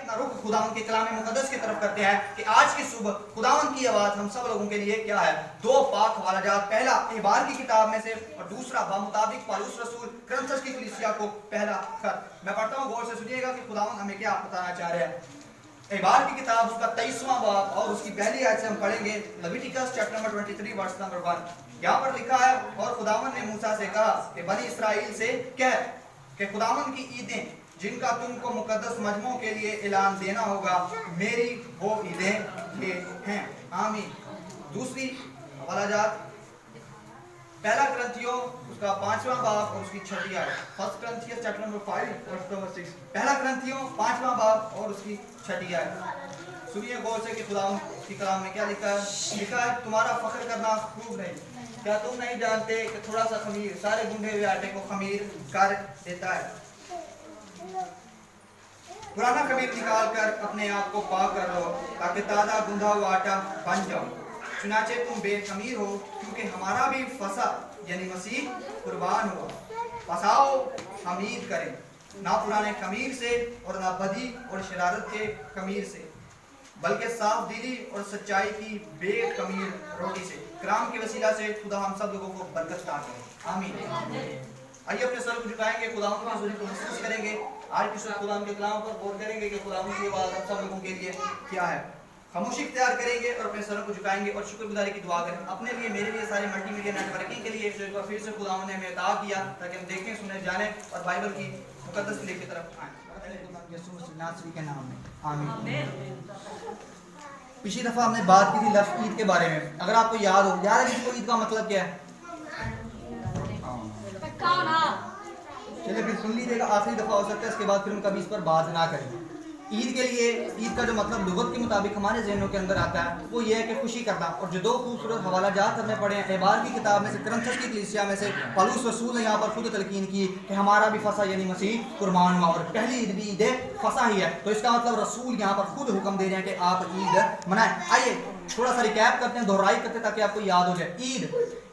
अपना रुख खुदावन के कलाम मुकद्दस की तरफ करते हैं कि आज की सुबह खुदावन की आवाज़ हम सब लोगों के लिए क्या है। दो पाक हवालाजात, पहला एहबार की किताब में से और दूसरा बामुताबिक पौलुस रसूल कुरिन्थियों की कलीसिया को पहला खत। मैं पढ़ता हूँ, गौर से सुनिएगा कि खुदावन हमें क्या बताना चाह रहे हैं। एहबार की किताब उसका 23वां बाब और उसकी पहली आयत से हम पढ़ेंगे Leviticus chapter number 23 verse number 1। यहाँ पर लिखा है, और खुदावन ने मूसा से कहा कि बनी इस्राएल से कह कि खुदावन की ईदें जिनका तुमको मुकद्दस मजमों के लिए ऐलान देना होगा, मेरी वो ईदें ये हैं। आमीन। दूसरी हवालाजात, पहला कुरिन्थियों उसका 5वां बाब और उसकी 6ठी आयत। First Corinthians chapter number 5 verse number 6। पहला कुरिन्थियों 5वां बाब और उसकी 6ठी आयत। सुनिए गौर से कि खुदा की कलाम में क्या लिखा है। लिखा है, तुम्हारा फख्र करना खूब नहीं, क्या तुम नहीं जानते कि थोड़ा सा खमीर सारे गूंधे हुए आटे को खमीर कर देता है। पुराना खमीर निकाल कर अपने आप को पाक कर लो ताकि ताज़ा गूंधा हुआ आटा बन जाओ। चुनाचे तुम बेखमीर हो, क्योंकि हमारा भी फसा यानी मसीह कुर्बान हुआ। फसाओ खमीर करें, ना पुराने खमीर से और ना बदी और शरारत के खमीर से, बल्कि साफ दिली और सच्चाई की बेखमीर रोटी से। कलाम के वसीला से खुदा हम सब लोगों को बरकत अता करे। आमीन। आइए अपने सर को झुकाएंगे, खुदावन की हुजूरी को महसूस करेंगे। आज की सुबह खुदावन के कलाम पर गौर करेंगे कि खुदावन की आवाज़ हम सब लोगों के लिए क्या है। खामोशी इख्तियार करेंगे और अपने सरों को झुकाएंगे और शुक्रगुजारी की दुआ करें अपने लिए, मेरे लिए, सारे मल्टीमीडिया नेटवर्किंग के लिए जो एक बार फिर से खुदावन ने हमें अता किया ताकि हम देखें, सुने, जाने और बाइबल की मुकद्दस लिख की तरफ आएं। यीशु नासरी के नाम में आमीन। पिछली दफ़ा हमने बात की थी लफ्ज़ ईद के बारे में। अगर आपको याद हो, याद है किसी को ईद का मतलब क्या है? चलिए फिर सुन लीजिएगा, आखिरी दफ़ा हो सकता है, इसके बाद फिर हम कभी इस पर बात ना करें। ईद के लिए ईद का जो मतलब लुगत के मुताबिक हमारे ज़हनों के अंदर आता है वो ये है कि खुशी करना। और जो दो खूबसूरत हवालाजात हमने पढ़े हैं एहबार की किताब में से, कुरिन्थियों की कलीसिया में से पौलुस रसूल ने यहाँ पर खुद तलकीन की कि हमारा भी फसा यानी मसीह कुर्बान हुआ और पहली ईद भी ईद फसा ही है। तो इसका मतलब रसूल यहाँ पर खुद हुक्म दे रहे हैं कि आप ईद मनाएं। आइए थोड़ा सा रिकैप करते हैं, दोहराई करते हैं ताकि आपको याद हो जाए।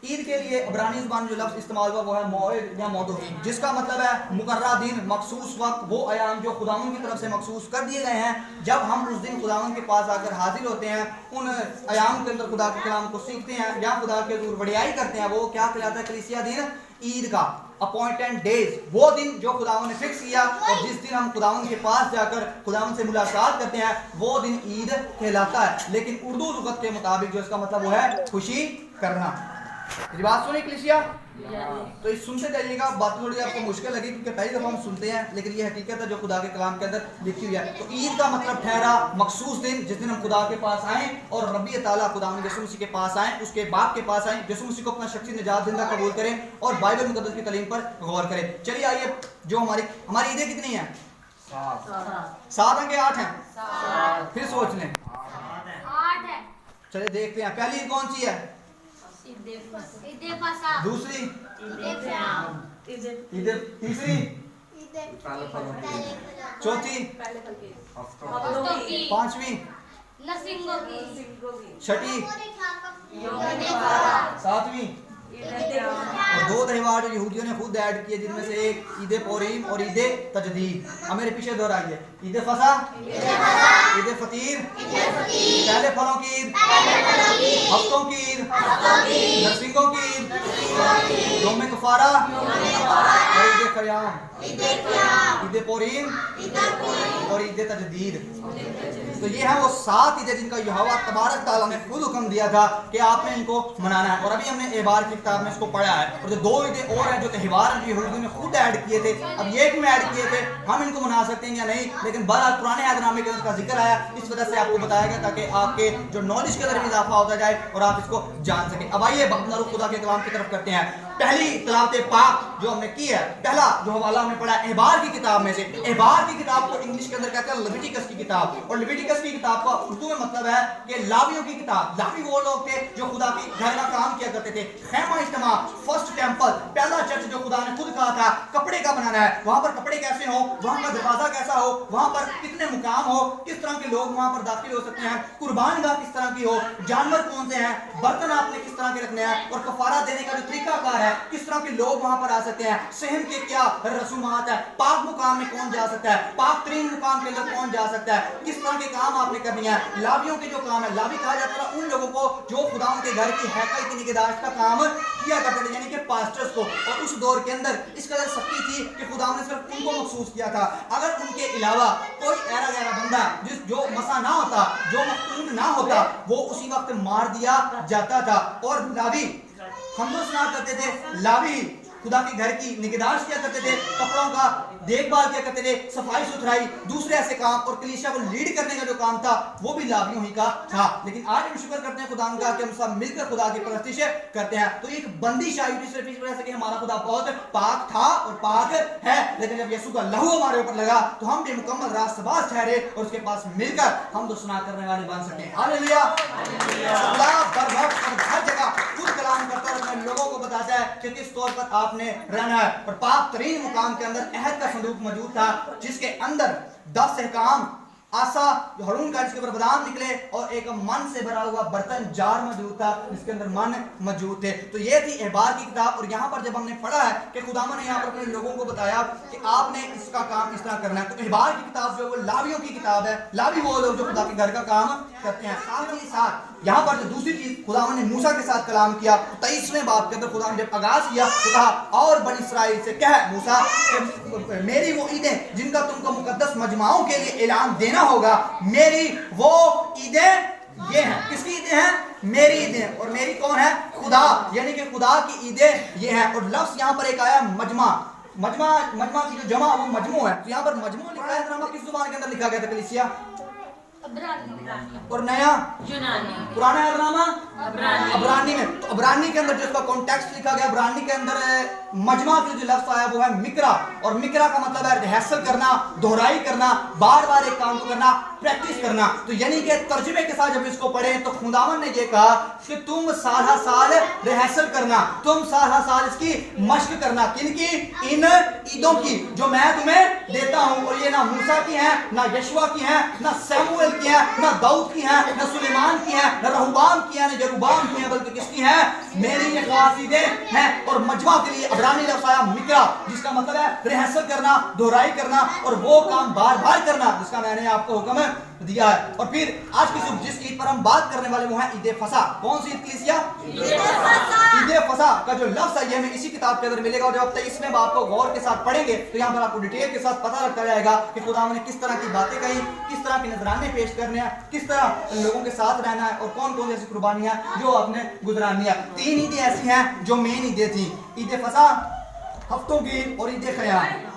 ईद के लिए इब्रानी ज़बान जो लफ्ज़ इस्तेमाल हुआ वो है मौइद या मौदूई, जिसका मतलब है मुकर्रर दिन, मखसूस वक्त, वो अयाम जो खुदावन की तरफ से मखसूस कर दिए गए हैं। जब हम उस दिन खुदावन के पास आकर हाजिर होते हैं, उन अयाम के अंदर खुदा के कलाम को सीखते हैं या खुदा के हज़ूर बड़ाई करते हैं, वो क्या कहलाता है कलीसिया दिन? ईद का अपॉइंटेड डेज, वो दिन जो खुदावन ने फिक्स किया और जिस दिन हम खुदावन के पास जाकर खुदावन से मुलाकात करते हैं वो दिन ईद कहलाता है। लेकिन उर्दू लुगत के मुताबिक जो इसका मतलब वो है खुशी करना। ये बात सुनी कलीसिया? तो इस सुनते जाइएगा, बात थोड़ी आपको मुश्किल लगी क्योंकि पहली दफ़ा हम सुनते हैं, लेकिन ये हकीकत है जो खुदा के कलाम के अंदर लिखी हुई है। तो ईद का मतलब ठहरा मखसूस दिन जिस दिन हम खुदा के पास आएँ और रब्बी ताला खुदावंद यीशु मसीह के पास आएँ, उसके बाप के पास आएँ, यीशु मसीह को अपना शख्सी निजात देंदा कबूल करें और बाइबल मुकद्दस की तालीम पर गौर करें। चलिए आइए, जो हमारी ईदें कितनी हैं? 7 हैं कि 8 हैं? फिर सोच लें। चलिए देखते हैं, पहली ईद कौन सी है? दूसरी? ईद तीसरी? चौथी? पांचवी? छठी? सातवीं? और 2 त्यौहार जो यहूदियों ने खुद ऐड किए जिनमें से एक ईद पुरीम और ईद तजदीद। अब मेरे पीछे दोहराइए, ईद फसा, ईद फतीर, पहले फलों की ईद, हफ्तों की ईद, नरसिंगों की ईद, यौम कफारा और ईद क़याम, ईद पुरीम और ईद तजदीद। तो ये है वो 7 ईदें जिनका यहोवा तबारक तआला ने खुद हुक्म दिया था कि आपने इनको मनाना है। और अभी हमने एहबार की किताब में इसको पढ़ा है। और जो 2 ईदें और हैं जो त्यौहार हैं जो यहूदियों ने खुद ऐड किए थे, अब ये क्यों ऐड किए थे, हम इनको मना सकते हैं या नहीं, लेकिन बहरहाल पुराने अहदनामे के अंदर इसका जिक्र आया, इस वजह से आपको बताया गया ताकि आपके जो नॉलेज के अंदर इजाफा होता जाए और आप इसको जान सकें। अब आइए अपना रुख खुदा के कलाम की तरफ करते हैं। पहली तिलावत पाक जो हमने की है, पहला जो हवाला हमने पढ़ा एहबार की किताब में से। एहबार की किताब को इंग्लिश के अंदर कहते हैं लेविटिकस की किताब, और लेविटिकस की किताब का उर्दू में मतलब है कि लावियों की किताब। लावी वो लोग थे जो खुदा की घर का काम किया करते थे। खैमा इज्तिमा, फर्स्ट टेंपल, पहला चर्च जो खुदा ने खुद कहा था कपड़े का बनाना है, वहां पर कपड़े कैसे हो, वहां का दरवाजा कैसा हो, वहां पर कितने मुकाम हो, किस तरह के लोग वहां पर दाखिल हो सकते हैं, कुर्बान गाह किस तरह की हो, जानवर कौन से हैं, बर्तन आपने किस तरह के रखने हैं, और कफारा देने का जो तरीका कार है है, किस तरह के लोग वहां पर आ सकते हैं, सहन के क्या रसूमात है, पाक मुकाम में कौन जा सकता है, पाक तरीन मुकाम के अंदर कौन जा सकता है, किस तरह के काम आपने करनी है। लावियों के जो काम है, लावी कहा जाता है उन लोगों को जो खुदा के घर की हैकल की निगहदाश्त का काम किया करते थे, यानी कि पास्टर्स को। और उस दौर के अंदर इस कदर सख्ती थी कि खुदा ने सिर्फ उनको मखसूस किया था। अगर उनके अलावा कोई ऐरा गैरा बंदा जो मसा ना होता, जो मखतून ना होता, वो उसी वक्त मार दिया जाता था। और लावी हम तो सुना करते थे, लावी खुदा के घर की निगहदाश्त किया करते थे, कपड़ों का देखभाल किया करते थे, सफाई सुथराई, दूसरे ऐसे काम, और कलीसिया को लीड करने का जो काम था वो भी लावियों ही का था। लेकिन आज हम शुक्र करते हैं खुदा का कि हम सब मिलकर खुदा की परस्तिश करते हैं। तो एक बंदिश आई थी सिर्फ इस वजह से कि हमारा खुदा बहुत पाक था और पाक है, लेकिन जब यीशु का लहू हमारे ऊपर लगा तो हम भी मुकम्मल रास्तबाज ठहरे और उसके पास मिलकर हम तो सुना करने वाले बन सकते हैं। हालेलुया। हर जगह खुद कलाम करता है, अपने लोगों को बताता है कि किस तौर पर आपने रहना है। और पाक तरीन मुकाम के अंदर अहद का संदूक मौजूद था, जिसके अंदर 10 अहकाम, आसा जो हारून का जिसके ऊपर बादाम निकले, और एक मन से भरा हुआ बर्तन जार मौजूद था जिसके अंदर मन मौजूद थे। तो ये थी एहबार की किताब। और यहाँ पर जब हमने पढ़ा है कि खुदावन ने यहाँ पर अपने लोगों को बताया कि आपने इसका काम इस तरह करना है, तो एहबार की किताब जो है वो लावियों की किताब है। लावी वो लोग जो खुदा के घर का काम करते हैं। साथ ही साथ यहाँ पर जो दूसरी चीज खुदावन ने मूसा के साथ कलाम किया, 23वें बाब के अंदर खुदा ने जब आगाज किया तो कहा, और बनी इसराइल से कह मूसा कि मेरी वो ईदें जिनका तुमको मुकद्दस मजमाओं के लिए ऐलान देना होगा, मेरी वो ईदें ये हैं। किसकी ईदें हैं? मेरी ईदें। और मेरी कौन है? खुदा, यानी कि खुदा की ईदें ये हैं। और लफ्ज यहाँ पर एक आया मजमा। मजमा की जो जमा वो मजमू है। तो यहाँ पर मजमू लिखा है, किस जुबान के अंदर लिखा गया था कलीसिया? और नया पुराना अरनामा अबरानी में। तो अबरानी के अंदर जिसका कॉन्टेक्स्ट लिखा गया, अबरानी के अंदर मजमा का जो लफ्ज आया वो है मिकरा। और मिकरा का मतलब है रिहर्सल करना, दोहराई करना, बार बार एक काम को करना, प्रैक्टिस करना। तो यानी कि तर्जुमे के साथ जब इसको पढ़े तो खुदावन ने ये कहा कि तुम साल साल रिहर्सल करना, तुम साल साल इसकी मश्क करना। किनकी? इन ईदों की जो मैं तुम्हें देता हूं। और ये ना मूसा की है, ना यशवा की है, ना सैमुएल की है, ना दाऊद की है, ना सुलेमान की है, ना रहबाम की है, ना जरूबाम की है, बल्कि किसकी है? मेरी ये खास ईदें हैं। और मजमा के लिए अबरानी लफ्ज आया मिकरा, जिसका मतलब है रिहर्सल करना, दोहराई करना, और वो काम बार बार करना जिसका मैंने आपको हुक्म दिया है। और फिर आज की जिस ईद पर हम बात करने वाले वो है ईद फसा। कौन सी ईद कलीसिया? ईद फसा का जो लफ्ज है ये हमें इसी किताब के अंदर मिलेगा। और जब आप 23वें बाब को गौर के साथ पढ़ेंगे तो यहाँ पर आपको डिटेल के साथ पता लगता जाएगा कि खुदा ने किस तरह की बातें कही, किस तरह के नजराने पेश करने हैं, किस तरह लोगों के साथ रहना है, और कौन कौन ऐसी कुर्बानियां जो आपने गुजरानी है। 3 ईदें ऐसी हैं जो मेन ईदें थी, ईद फसा, हफ्तों की और ईद खयाम।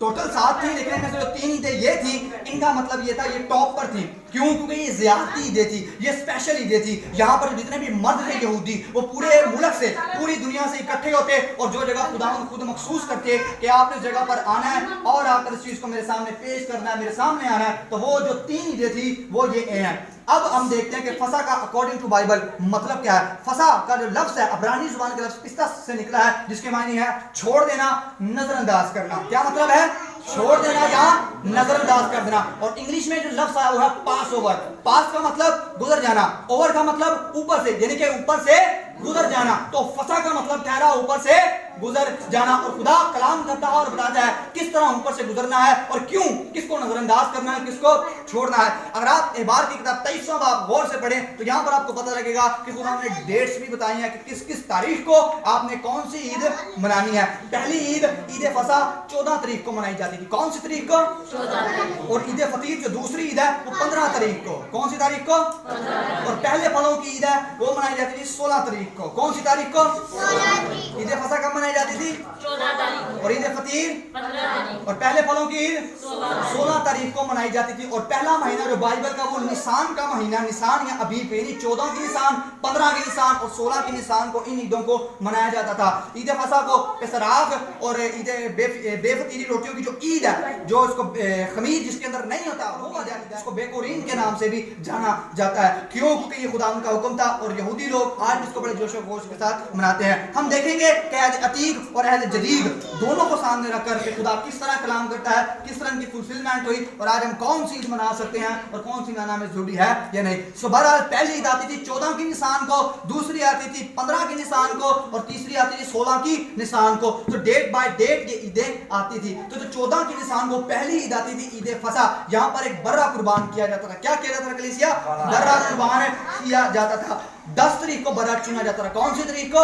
टोटल 7 थी, लेकिन इनमें से जो 3 ईदें ये थी, इनका मतलब ये था ये टॉप पर थी। क्यों? क्योंकि ये ज़ियादती ईदें थी, ये स्पेशल ईदें थी। यहाँ पर जितने भी मर्द थे यहूदी, वो पूरे मुल्क से, पूरी दुनिया से इकट्ठे होते और जो जगह खुदा खुद मखसूस करते कि आपने इस जगह पर आना है और आकर इस चीज़ को मेरे सामने पेश करना है, मेरे सामने आना है। तो वो जो 3 ईदें थी वो ये हैं। अब हम देखते हैं कि फसा का अकॉर्डिंग टू बाइबल मतलब क्या है। फसा का जो लफ्ज है अब्रानी जुबान के लफ्ज पिस्ता से निकला है, जिसके मायने है छोड़ देना, नजरअंदाज करना। क्या मतलब है? छोड़ देना या नजरअंदाज कर देना। और इंग्लिश में जो लफ्ज आया वो है पास ओवर। पास का मतलब गुजर जाना, ओवर का मतलब ऊपर से, यानी कि ऊपर से गुजर जाना। तो फसा का मतलब ठहरा ऊपर से गुजर जाना। और खुदा कलाम करता है और बताता है किस तरह ऊपर से गुजरना है और क्यों, किसको नजरअंदाज करना है, किसको छोड़ना है। अगर आप एहबार की किताब 23वां बाब गौर से पढ़ें तो यहाँ पर आपको पता लगेगा कि खुदा ने डेट्स भी बताई हैं कि किस किस तारीख को आपने कौन सी ईद मनानी है। पहली ईद ईद फसा 14 तारीख को मनाई जाती थी। कौन सी तारीख को? 14। और ईद फतीर जो दूसरी ईद है वो 15 तारीख को। कौन सी तारीख को? 15। और पहले फलों की ईद है वो मनाई जाती थी 16 तारीख को। कौन सी तारीख को? 16। ईद फसा कब मनाई जाती थी? 14 तारीख। और ईद फतीर 15 तारीख। और पहले फलों की ईद 16 तारीख को मनाई जाती थी। और पहला महीना जो बाइबल का वो निसान का महीना, निसान या अबीब, यानी 14 की निसान, 15 की निसान और 16 की निसान को इन ईदों को मनाया जाता था। ईद फसा को पेसराक और ईद बेफतीरी रोटियों की जो ईद है, जो इसको खमीर जिसके अंदर नहीं होता वो आ जाता है, इसको बेकोरीन के नाम से भी जाना जाता है। क्यों? क्योंकि ये खुदा का हुक्म था और यहूदी लोग आज इसको बड़े जोश व खरोश के साथ मनाते हैं। हम देखेंगे कि अहद अतीक और अहद जदीद दोनों को सामने रखकर के खुदा किस तरह कलाम करता है, किस तरह की फुलफिलमेंट हुई और आज हम कौन सी ईद मना सकते हैं और कौन सी मनाना में जरूरी है या नहीं। सो बहरहाल पहली ईद आती थी 14 की निशान को, दूसरी आती थी 15 की निशान को और तीसरी आती थी 16 की निशान को। तो डेट बाय डेट ये ईदें आती थी। तो जो 14 की निशान को पहली ईद आती थी ईद फसा, यहाँ पर एक बर्रा कुर्बान किया जाता था। क्या किया जाता था कलीसिया? बर्रा कुर्बान किया जाता था। 10 तारीख को बर्रा चुना जाता था। कौन सी तारीख को?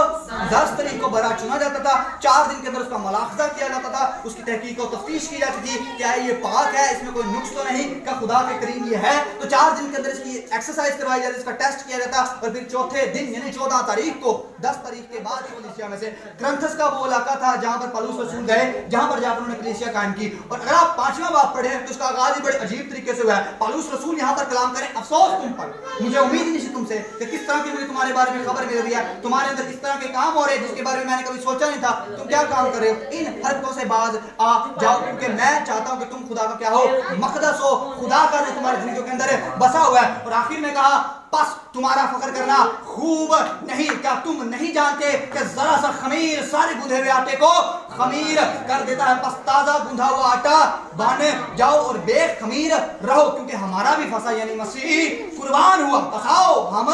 10 तारीख को बर्रा चुना जाता था। 4 दिन के अंदर उसका मुलाखजा किया जाता था, उसकी तहकीक और तफ्तीश की जाती थी, क्या ये पाक है, इसमें कोई नुक्स तो नहीं, क्या खुदा के करीब ये है। तो 4 दिन के अंदर इसकी एक्सरसाइज करवाई जाती, इसका टेस्ट किया जाता और फिर चौथे दिन यानी 14 तारीख को 10 तारीख के बाद कलीसिया में से ग्रंथस का वो इलाका था जहां पर पौलुस रसूल गए, जहां पर जाकर उन्होंने कलीसिया कायम की। और अगर आप 5वां बाब पढ़े तो उसका आगाज ही बड़े अजीब तरीके से हुआ है। पौलुस रसूल यहां पर कलाम करें, अफसोस तुम पर, मुझे उम्मीद ही नहीं थी तुमसे कि किस तरह की मुझे तुम्हारे बारे में खबर मिल रही है, तुम्हारे अंदर इस तरह के काम हो रहे हैं जिसके बारे में मैंने कभी सोचा नहीं था। तुम क्या काम कर रहे हो? इन हरकतों से बाज आ जाओ, क्योंकि मैं चाहता हूं कि तुम खुदा का क्या हो, मकदस हो, खुदा का जो तुम्हारी जिंदगी के अंदर बसा हुआ है। और आखिर में कहा बस तुम्हारा फख्र करना खूब नहीं, क्या तुम नहीं जानते कि जरा सा खमीर सारे गूंधे हुए आटे को खमीर कर देता है। बस ताजा गूंधा हुआ आटा बन जाओ और बेखमीर रहो, क्योंकि हमारा भी फसा यानी मसीह कुर्बान हुआ। बस आओ हम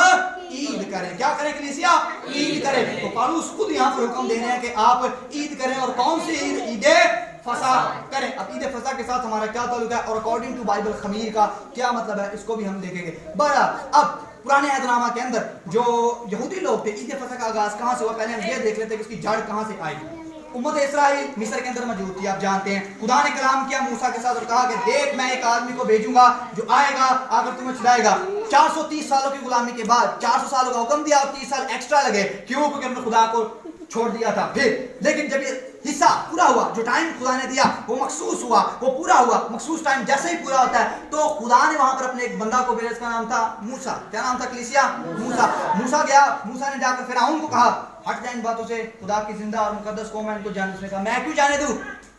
ईद करें। क्या करें कलीसिया? ईद करें। तो पौलुस खुद यहाँ पर हुक्म दे रहे हैं कि आप ईद करें। और कौन सी ईद? ईदे फसा करें। अब ईद फसा के साथ हमारा क्या ताल्लुक है और अकॉर्डिंग टू बाइबल खमीर का क्या मतलब है, इसको भी हम देखेंगे। बहरहाल अब पुराने अहदनामा के अंदर जो यहूदी लोग थे, ईद फसा का आगाज कहां से हुआ, पहले हम ये देख लेते हैं कि इसकी जड़ कहां से आई। उम्मत इस्राइल मिस्र के अंदर मौजूद थी, आप जानते हैं। खुदा ने कलाम किया मूसा के साथ और कहा कि देख मैं एक आदमी को भेजूंगा जो आएगा आकर तुम्हें छुड़ाएगा। 430 सालों की गुलामी के बाद 400 सालों का हुक्म दिया और 30 साल एक्स्ट्रा लगे। क्यों? क्योंकि हमने खुदा को छोड़ दिया था। फिर लेकिन जब ये हिस्सा पूरा हुआ, जो टाइम खुदा ने दिया वो मखसूस हुआ, वो पूरा हुआ। मखसूस टाइम जैसे ही पूरा होता है तो खुदा ने वहां पर अपने एक बंदा को भेजा, इसका नाम था मूसा। क्या नाम था कलीसिया? मूसा। मूसा गया, मूसा ने जाकर फिरौन को कहा हट जा इन बातों से, खुदा की जिंदा और मुकद्दस कौम है इनको जाने। उसने कहा मैं क्यों जाने दूं,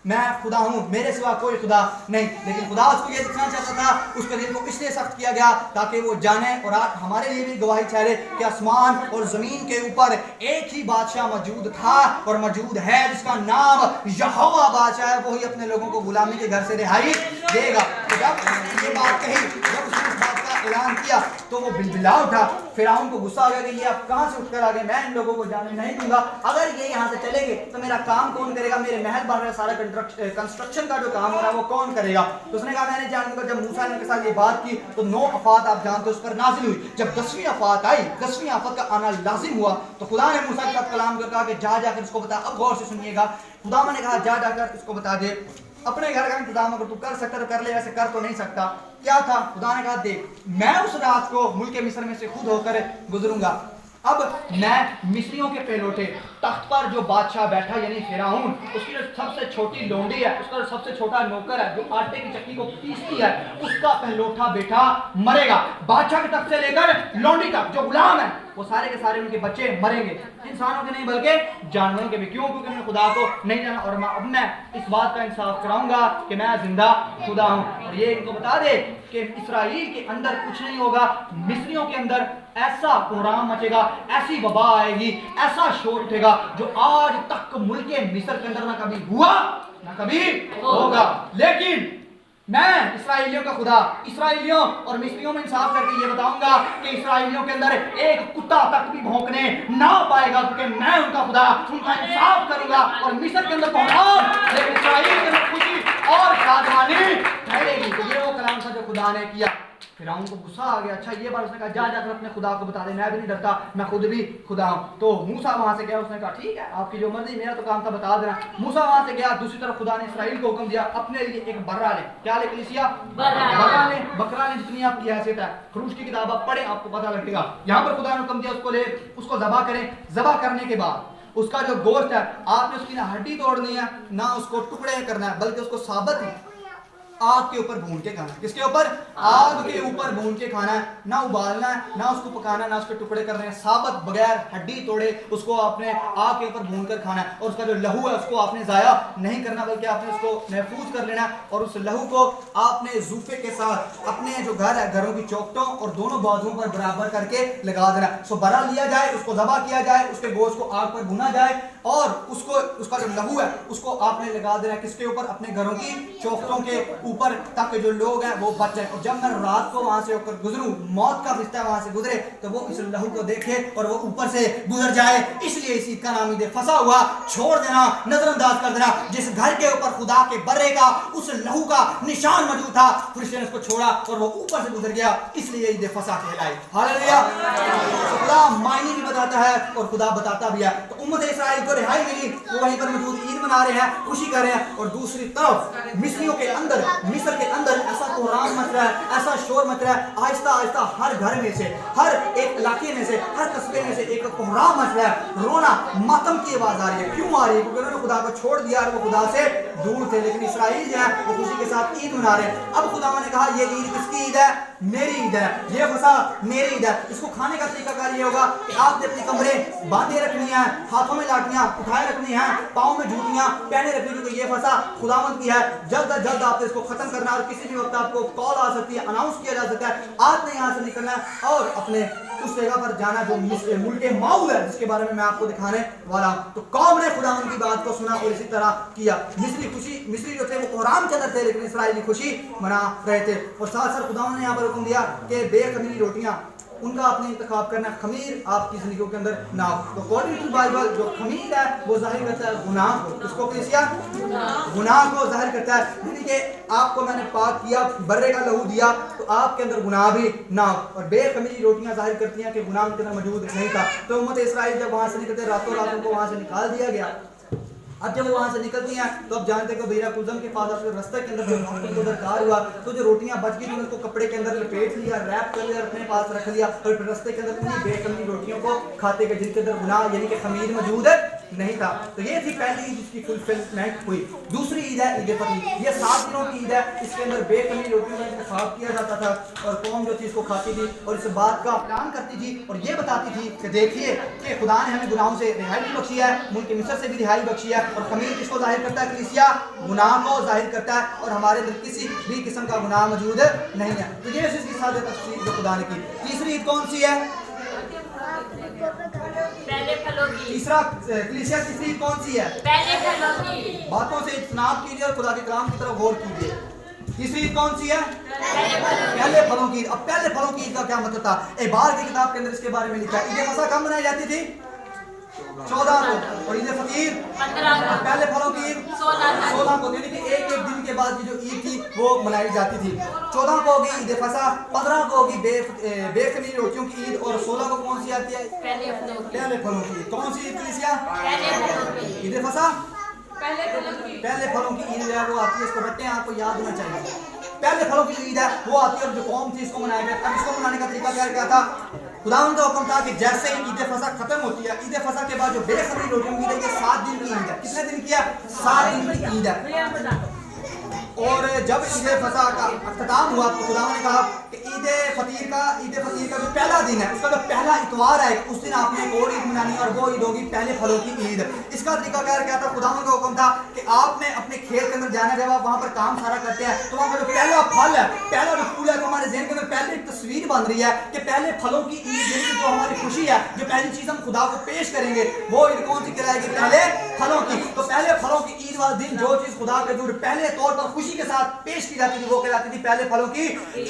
मैं खुदा हूं, मेरे सिवा कोई खुदा नहीं। लेकिन खुदा उसको ये दिखाना चाहता था, उसके दिल को इसलिए सख्त किया गया ताकि वो जाने। और आज हमारे लिए भी गवाही ठहरे कि आसमान और जमीन के ऊपर एक ही बादशाह मौजूद था और मौजूद है जिसका नाम यहोवा बादशाह है। वही अपने लोगों को गुलामी के घर से रिहाई देगा। तो जब ये बात कही, जब उसने इस बात का ऐलान किया तो वो बिलबिला उठा। फिरौन को गुस्सा आ गया कि ये आप कहां से उठकर आ गए, मैं इन लोगों को जाने नहीं दूंगा। अगर ये यहाँ से चले गए तो मेरा काम कौन करेगा, मेरे महल बन रहे सारा कंस्ट्रक्शन का जो काम हो रहा है वो कौन करेगा। तो उसने कहा मैं नहीं जानूंगा। जब मूसा ने उनके साथ ये बात की तो 9 आफत आप जानते हो उस पर नाजिल हुई। जब 10वीं आफत आई, 10वीं आफत का आना लाजिम हुआ तो खुदा ने मूसा के साथ कलाम कर कहा कि जा जाकर इसको बता। अब गौर से सुनिएगा, खुदा ने कहा जा जाकर इसको बता दे, अपने घर का इंतजाम अगर तू कर सकता तो कर ले, वैसे कर तो नहीं सकता। क्या था? खुदा ने कहा देख मैं उस रात को मुल्क मिस्र में से खुद होकर गुजरूंगा। अब मैं मिस्रियों के पेलोटे तख्त पर जो बादशाह बैठा यानी फिरौन, उसकी जो सबसे छोटी लोंडी है, उसका जो सबसे छोटा नौकर है जो आटे की चक्की को पीसती है, उसका पहलोठा बेटा मरेगा। बादशाह के तख्त से लेकर लोंडी तक जो गुलाम है वो सारे के सारे उनके बच्चे मरेंगे, इंसानों के नहीं बल्कि जानवरों के भी। क्यों? क्योंकि उन्होंने खुदा को नहीं जाना। और अब मैं इस बात का इंसाफ कराऊंगा कि मैं जिंदा खुदा हूं। और ये इनको बता दे कि इस्राएल के अंदर कुछ नहीं होगा, मिस्रियों के अंदर ऐसा कोहराम मचेगा, ऐसी वबा आएगी, ऐसा शोर उठेगा जो आज तक मुल्क मिस्र के अंदर ना कभी हुआ ना कभी होगा। लेकिन मैं इस्राएलियों का खुदा इस्राएलियों और मिस्रियों में इंसाफ करके ये बताऊंगा कि इस्राएलियों के अंदर एक कुत्ता तक भी भौंकने ना पाएगा, क्योंकि मैं उनका खुदा उनका इंसाफ करूंगा। और मिस्र के अंदर कोहराम, लेकिन इस्राएल के अंदर खुशी और शादमानी ठहरेगी। तो ये वो कलाम था जो खुदा ने किया। फिरौन को गुस्सा आ गया। अच्छा ये बात उसने कहा जा जाकर अपने खुदा को बता दे, मैं भी नहीं डरता, मैं खुद भी खुदा हूं। तो मूसा वहां से गया, उसने कहा ठीक है आपकी जो मर्जी, मेरा तो काम था बता देना। मूसा वहां से गया। दूसरी तरफ खुदा ने इस्राएल को हुक्म दिया अपने लिए एक बर्रा ले। क्या ले कलीसिया? बकरा ले। बकरा ले, जितनी आपकी हैसियत है। खरूज की किताब आप पढ़े आपको पता लगेगा। यहाँ पर खुदा ने हुक्म दिया उसको ले, उसको ज़बह करें। ज़बह करने के बाद उसका जो गोश्त है आपने उसकी ना हड्डी तोड़नी है ना उसको टुकड़े करना है, बल्कि उसको साबत आग के ऊपर भून के खाना। किसके ऊपर? आग के ऊपर भून के खाना है, ना उबालना है, ना उसको पकाना है, ना उसके टुकड़े करने हैं, साबत बगैर हड्डी तोड़े उसको आपने आग के ऊपर भून कर खाना है। और उसका जो लहू है उसको आपने जाया नहीं करना, बल्कि आपने उसको महफूज कर लेना है। और उस लहू को आपने जूफे के साथ अपने जो घर है, घरों की चौखटों और दोनों बाजुओं पर बराबर करके लगा देना। सो बरा लिया जाए, उसको ज़बा किया जाए, उसके गोश्त को आग पर भुना जाए और उसको उसका जो लहू है उसको आपने लगा देना किसके ऊपर? अपने घरों की चौखटों के ऊपर, ताकि जो लोग हैं वो बच जाए। और जब मैं रात को वहां से होकर गुजरूं, मौत का रिश्ता वहां से गुजरे, तो वो इस लहू को देखे और वो ऊपर से गुजर जाए। इसलिए इस ईद का नाम ईद फसा हुआ। छोड़ देना, नजरअंदाज कर देना। जिस घर के ऊपर खुदा के बर्रे का उस लहू का निशान मौजूद था, फरिश्ते ने उसको छोड़ा और वो ऊपर से गुजर गया, इसलिए ईद फसा कहलाई। हालेलुया। खुदा मायने भी बताता है और खुदा बताता भी है। तो उम्मत इस्राइल को रिहाई मिली, वो वहीं पर मौजूद ईद मना रहे हैं, खुशी कर रहे हैं। और दूसरी तरफ मिस्रियों के अंदर, मिस्र के अंदर ऐसा कोहराम मच रहा है, ऐसा शोर मच रहा है। आहिस्ता आहिस्ता हर घर में से, हर एक इलाके में से, हर कस्बे में से एक कोहराम मच रहा है। रोना, मातम की आवाज आ रही है। क्यों आ रही है? क्योंकि उन्होंने खुदा को छोड़ दिया और वो खुदा से दूर थे। लेकिन इस्राइल जो है वो खुशी के साथ ईद मना रहे हैं। अब खुदा ने कहा ये ईद किसकी ईद है? मेरी ईद है। ये फसा मेरी ईद है। इसको खाने का तरीकाकार ये होगा कि आपने अपनी कमरे बांधे रखनी है, हाथों में लाठियां उठाए रखनी है, पाँव में जूतियां पहने रखनी, क्योंकि ये फसा खुदावंद की है। जल्द अज जल्द आपने इसको खत्म करना और किसी भी वक्त आपको कॉल आ सकती है, अनाउंस किया जा सकता है, आपने यहाँ से निकलना है और अपने उस जगह पर जाना जो मुल्क माऊद है, जिसके बारे में मैं आपको दिखाने वाला हूँ। तो कौम ने खुदावंद की बात को सुना और इसी तरह किया। मिस्री जो थे वो कोहराम के अंदर थे, लेकिन इस्राएली खुशी मना रहे थे। और साथ साथ खुदावंद ने यहाँ पर हुक्म दिया कि बेखमीरी रोटियां उनका आपने इंतखाब करना। खमीर आपकी जिंदगी के अंदर ना हो। तो अकॉर्डिंग टू बाइबल जो खमीर है वो जाहिर करता है गुनाह को। उसको कलीसिया गुनाह को जाहिर करता है। यानी कि आपको मैंने पाक किया, बर्रे का लहू दिया, तो आपके अंदर गुनाह भी ना हो। और बेखमीरी रोटियां जाहिर करती हैं कि गुनाह उनके अंदर मौजूद नहीं था। तो उम्मत इस्राइल जब वहां से निकलते, रातों रात उनको वहां से निकाल दिया गया। अब जब वो वहां से निकलती हैं तो अब जानते हैं कि बेरा कुजम के पास रास्ते के अंदर उनको दरकार हुआ, तो जो रोटियां बच गई उनको कपड़े के अंदर लपेट लिया, रैप कर लिया, अपने पास रख लिया और फिर रास्ते के अंदर उन्हीं बेखमीरी रोटियों को खाते गए जिनके अंदर गुनाह यानी कि खमीर मौजूद नहीं था। तो ये थी पहली ईद जिसकी फुलफिलमेंट हुई। दूसरी ईद है ईद फतीर। ये 7 दिनों की ईद है। इसके अंदर बेखमीरी रोटियों का इंतखाब किया जाता था और कौम जो थी इसको खाती थी और इस बात का ऐलान करती थी और ये बताती थी कि देखिए कि खुदा ने हमें गुनाहों से रिहाई भी बख्शी है, मुल्क मिस्र से भी रिहाई बख्शी है। और खमीर किसको जाहिर करता है? कलीसिया गुनाह को जाहिर करता है और हमारे अंदर किसी भी किस्म का गुनाह मौजूद नहीं है। तो ये इसकी सादे तफसीर जो खुदा ने की। तीसरी ईद कौन सी है? पहले फलों की। तीसरा कलीसिया तीसरी ईद कौन सी है? पहले फलों की। बातों से इज्तनाब कीजिए और खुदा के कलाम की तरफ गौर कीजिए। तीसरी ईद कौन सी है? पहले फलों की। अब पहले फलों की ईद का क्या मतलब था? एबार की किताब के अंदर इसके बारे में लिखा है। ईद फसह कब मनाई जाती थी? 14 को। और ईद फतीर 15 को। पहले फलों की ईद 16 को। यानी कि एक दिन के बाद जो ईद थी वो मनाई जाती थी। 14 को होगी ईद फसह, 15 को होगी बेखमीरी रोटियों की ईद और 16 को कौन सी आती है? पहले फलों की। पहले फलों की। कौन सी ईद कलीसिया? पहले फलों की। ईद फसह पहले फलों की। पहले फलों की ईद है वो आती है। इसको रटते हैं, आपको याद होना चाहिए। पहले फलों की ईद है वो आती है और जो कौम थी इसको मनाया गया। अब इसको मनाने का तरीका क्या था? खुदावंद का हुक्म था कि जैसे ही ईद फसह खत्म होती है, ईद फसह के बाद जो बेखमीरी रोटियों की ईद है ये 7 दिन की ईद है। कितने दिन की है? 7 दिन की ईद है। और जब ईद फसह का अख्ताम हुआ तो खुदा ने कहा कि ईद फतीर का जो पहला दिन है, उसका जो पहला इतवार है, उस दिन आपने एक और ईद मनानी और वो ईद होगी पहले फलों की ईद। इसका तरीका क्या था? खुदा का हुक्म था कि आपने अपने खेत के अंदर जाना, जब आप वहाँ पर काम सारा करते हैं तो वहाँ पर जो पहला फल है, पहला जो फूल है, तो हमारे ज़हन के अंदर पहले एक तस्वीर बन रही है कि पहले फलों की ईद जो हमारी खुशी है, जो पहली चीज़ हम खुदा को पेश करेंगे वो ईद कौन सी कहलाएगी? पहले फलों की। तो पहले फलों की ईद वाले दिन जो चीज़ खुदा के दूर पहले तौर पर खुशी के साथ पेश की जाती थी वो कहलाती थी पहले फलों की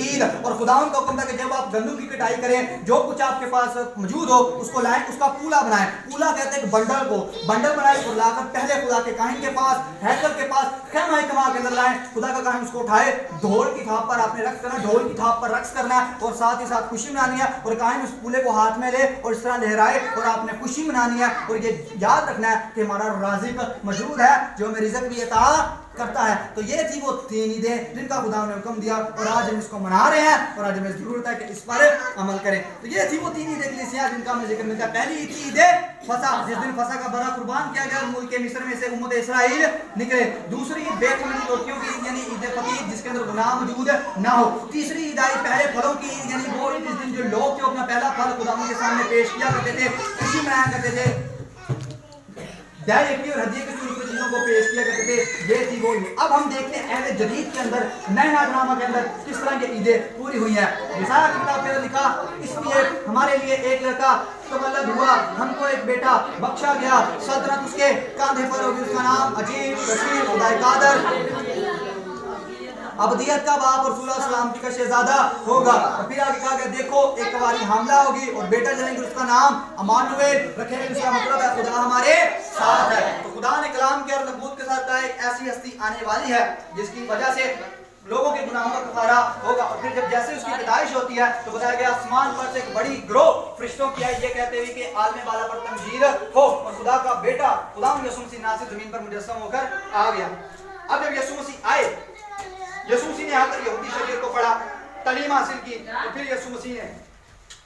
ईद। और खुदावंद का हुक्म था कि जब आप गंदम की कटाई करें, जो कुछ आपके पास मौजूद हो उसको लाएं, उसका पूला बनाएं। पूला कहते हैं बंडल को, बंडल बनाए और लाकर पहले खुदा के काहिन के पास, हैकल के पास, खैमा के अंदर लाएं। खुदा का काहिन उसको उठाए, ढोल की थाप पर आपने रक्स करना, ढोल की थाप पर रक्स करना और साथ ही साथ खुशी मनानी है। और काहिन उस पूले को हाथ में ले और इस तरह लहराए और आपने खुशी मनानी है। और ये याद रखना है कि हमारा राज़िक मौजूद है जो हमें रिज़्क भी अता करता है। तो ये थी वो 3 ईदें जिनका खुदा ने हुक्म दिया और आज हम इसको मना रहे हैं और आज हमें जरूरत है कि इस पर अमल करें। तो ये थी वो 3 ईदें कलीसिया जिनका हमें जिक्र मिलता है। पहली ईद थी ईद फसह, जिस दिन फसह का बड़ा कुर्बान किया गया, मुल्क मिस्र में से उम्मत इस्राइल निकले। दूसरी ईद बेखमीरी रोटियों की यानी ईद फतीर ईद जिसके अंदर गुनाह मौजूद ना हो। तीसरी ईद आई पहले फलों की ईद, यानी वो ईद जिस दिन जो लोग थे अपना पहला फल खुदावंद के सामने पेश किया करते थे, खुशी मनाया करते थे, डायरेक्टली और हदिये के स्वरूप में चीजों को पेश किया करते थे, ये थी वो ईद। अब हम देखते हैं अहद जदीद के अंदर नए नामा के अंदर किस तरह की ईदें पूरी हुई हैं। यशायाह की किताब में लिखा, इसलिए हमारे लिए एक लड़का तवल्लद हुआ, हमको एक बेटा बख्शा गया, सल्तनत उसके कंधे पर होगी, उसका नाम अजीब, बशीर, खुदाई कादर, अबदियत का बाप और रसूल सलामती का शहजादा होगा। और फिर आगे कहा गया, देखो एक कुंवारी हामला होगी और बेटा जनेंगे, उसका नाम अमानुएल रखेंगे, जिसका मतलब है खुदा हमारे साथ है। तो खुदा ने कलाम किया और नबूवत के साथ कहा एक ऐसी हस्ती आने वाली है जिसकी वजह से लोगों के गुनाहों का कफारा होगा। और फिर जब जैसे उसकी पैदाइश होती है तो बताया गया आसमान पर से एक बड़ी ग्रोह फरिश्तों की आई, ये कहते हुए कि आलम बाला पर तमजीद हो, और खुदा का बेटा खुदा यीशु मसीह नासिर जमीन पर मुजस्सम होकर आ गया। अब जब यीशु मसीह आए, यीशु मसीह ने आकर यहूदी शरीयत को पढ़ा, तालीम हासिल की, तो फिर यीशु मसीह ने